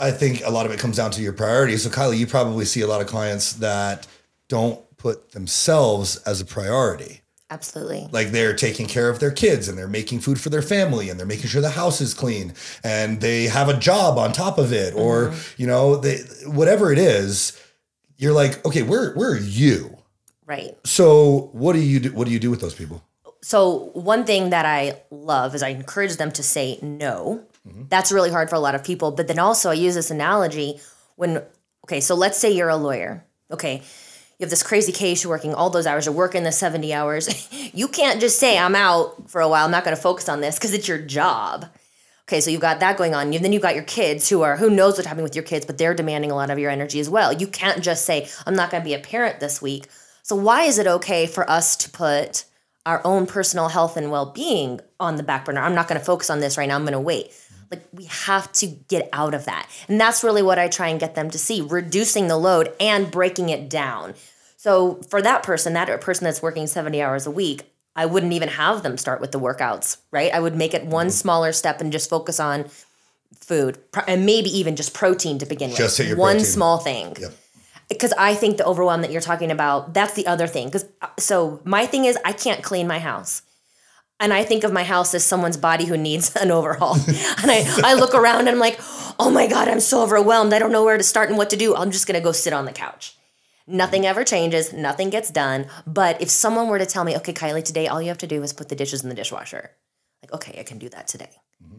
I think a lot of it comes down to your priorities. So Kylie, you probably see a lot of clients that don't put themselves as a priority. Absolutely. Like they're taking care of their kids and they're making food for their family and they're making sure the house is clean and they have a job on top of it, or, you know, whatever it is, you're like, okay, where are you? Right. So what do you do? What do you do with those people? So one thing that I love is I encourage them to say no. That's really hard for a lot of people. But then also I use this analogy okay, so let's say you're a lawyer. Okay, you have this crazy case, you're working all those hours, you're working the 70 hours. You can't just say, I'm out for a while, I'm not going to focus on this, because it's your job. Okay, so you've got that going on. Then you've got your kids who knows what's happening with your kids, but they're demanding a lot of your energy as well. You can't just say, I'm not going to be a parent this week. So why is it okay for us to put our own personal health and well-being on the back burner? I'm not going to focus on this right now, I'm going to wait. Like, we have to get out of that. And that's really what I try and get them to see, reducing the load and breaking it down. So for that person that's working 70 hours a week, I wouldn't even have them start with the workouts, right? I would make it one smaller step and just focus on food and maybe even just protein to begin with. Just hit your one protein. Small thing. Yep. Because I think the overwhelm that you're talking about, that's the other thing. So my thing is, I can't clean my house. And I think of my house as someone's body who needs an overhaul. And I look around and I'm like, oh my God, I'm so overwhelmed. I don't know where to start and what to do. I'm just going to go sit on the couch. Nothing ever changes. Nothing gets done. But if someone were to tell me, okay, Kylie, today all you have to do is put the dishes in the dishwasher. Like, okay, I can do that today.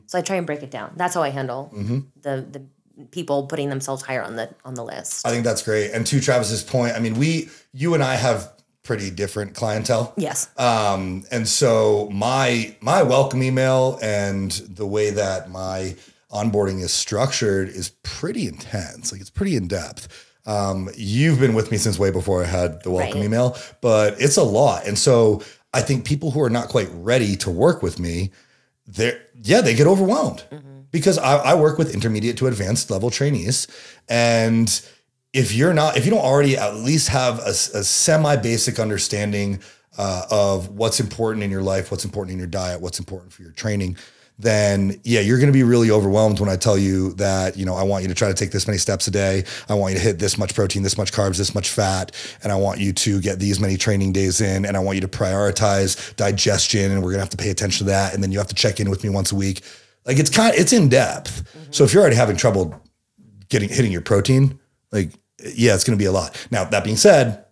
So I try and break it down. That's how I handle the people putting themselves higher on the list. I think that's great. And to Travis's point, I mean, you and I have pretty different clientele. Yes. And so my welcome email and the way that my onboarding is structured is pretty intense. Like, it's pretty in depth. You've been with me since way before I had the welcome email, but it's a lot. And so I think people who are not quite ready to work with me, they get overwhelmed because I work with intermediate to advanced level trainees. And if you don't already at least have a semi-basic understanding of what's important in your life, what's important in your diet, what's important for your training, then you're going to be really overwhelmed when I tell you that, I want you to try to take this many steps a day. I want you to hit this much protein, this much carbs, this much fat. And I want you to get these many training days in. And I want you to prioritize digestion. And we're going to have to pay attention to that. And then you have to check in with me once a week. Like, it's in depth. So if you're already having trouble hitting your protein, like, it's going to be a lot. Now, that being said,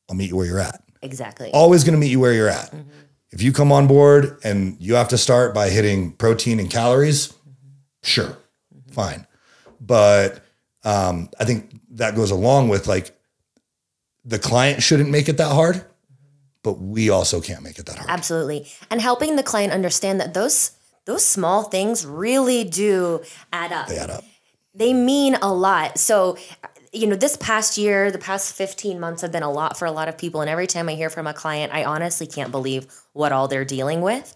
I'll meet you where you're at. Exactly. Always going to meet you where you're at. If you come on board and you have to start by hitting protein and calories, sure, fine. But I think that goes along with, like, the client shouldn't make it that hard, but we also can't make it that hard. Absolutely. And helping the client understand that those small things really do add up. They add up. They mean a lot. So, this past year, the past 15 months have been a lot for a lot of people. And every time I hear from a client, I honestly can't believe what all they're dealing with.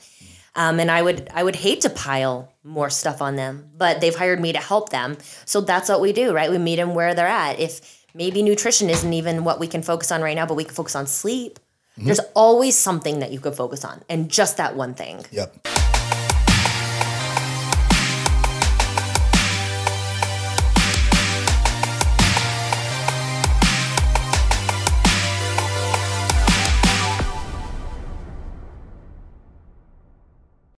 And I would hate to pile more stuff on them, but they've hired me to help them. So that's what we do, right? We meet them where they're at. If maybe nutrition isn't even what we can focus on right now, but we can focus on sleep. There's always something that you could focus on, and just that one thing. Yep.